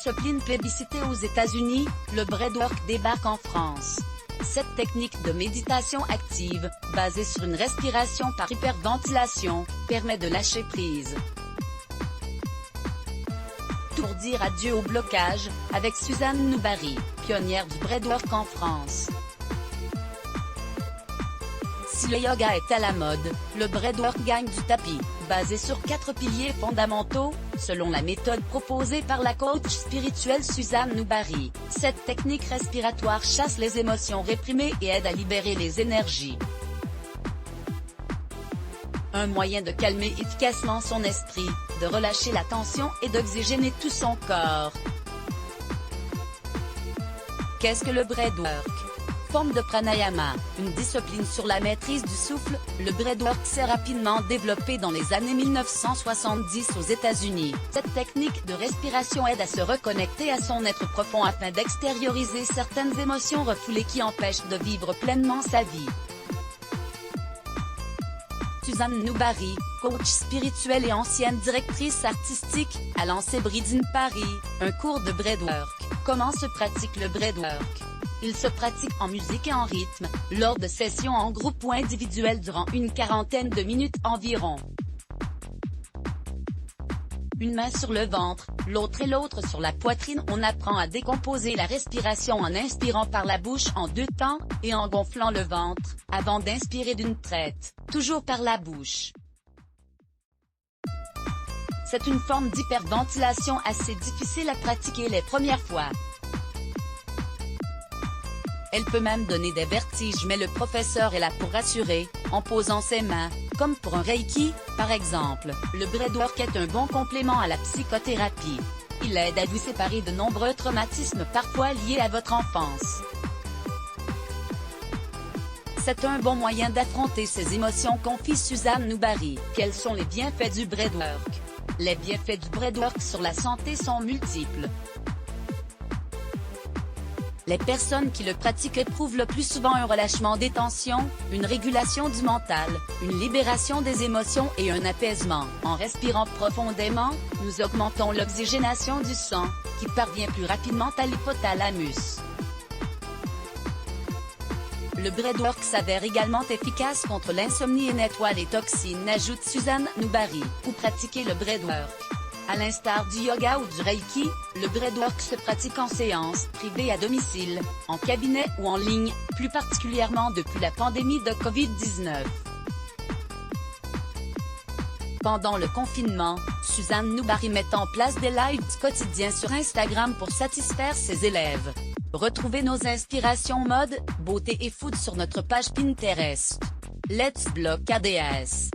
discipline plébiscitée aux États-Unis, le breathwork débarque en France. Cette technique de méditation active, basée sur une respiration par hyperventilation, permet de lâcher prise. Pour dire adieu au blocage, avec Suzanne Noubary, pionnière du breathwork en France. Si le yoga est à la mode, le breathwork gagne du tapis, basé sur 4 piliers fondamentaux, selon la méthode proposée par la coach spirituelle Suzanne Noubary. Cette technique respiratoire chasse les émotions réprimées et aide à libérer les énergies. Un moyen de calmer efficacement son esprit, de relâcher la tension et d'oxygéner tout son corps. Qu'est-ce que le breathwork? Forme de pranayama, une discipline sur la maîtrise du souffle, le breathwork s'est rapidement développé dans les années 1970 aux États-Unis. Cette technique de respiration aide à se reconnecter à son être profond afin d'extérioriser certaines émotions refoulées qui empêchent de vivre pleinement sa vie. Suzanne Noubary, coach spirituelle et ancienne directrice artistique, a lancé Breathe in Paris, un cours de breathwork. Comment se pratique le breathwork? Il se pratique en musique et en rythme, lors de sessions en groupe ou individuelles durant une quarantaine de minutes environ. Une main sur le ventre, l'autre sur la poitrine. On apprend à décomposer la respiration en inspirant par la bouche en 2 temps, et en gonflant le ventre, avant d'inspirer d'une traite, toujours par la bouche. C'est une forme d'hyperventilation assez difficile à pratiquer les premières fois. Elle peut même donner des vertiges, mais le professeur est là pour rassurer, en posant ses mains, comme pour un reiki, par exemple. Le breathwork est un bon complément à la psychothérapie. Il aide à vous séparer de nombreux traumatismes parfois liés à votre enfance. C'est un bon moyen d'affronter ses émotions, confie Suzanne Noubary. Quels sont les bienfaits du breathwork? Les bienfaits du breathwork sur la santé sont multiples. Les personnes qui le pratiquent éprouvent le plus souvent un relâchement des tensions, une régulation du mental, une libération des émotions et un apaisement. En respirant profondément, nous augmentons l'oxygénation du sang, qui parvient plus rapidement à l'hypothalamus. Le breathwork s'avère également efficace contre l'insomnie et nettoie les toxines, ajoute Suzanne Noubary. Ou pratiquer le breathwork. À l'instar du yoga ou du reiki, le breathwork se pratique en séance privée à domicile, en cabinet ou en ligne, plus particulièrement depuis la pandémie de Covid-19. Pendant le confinement, Suzanne Noubary met en place des lives quotidiens sur Instagram pour satisfaire ses élèves. Retrouvez nos inspirations mode, beauté et food sur notre page Pinterest. Let's Block ADS.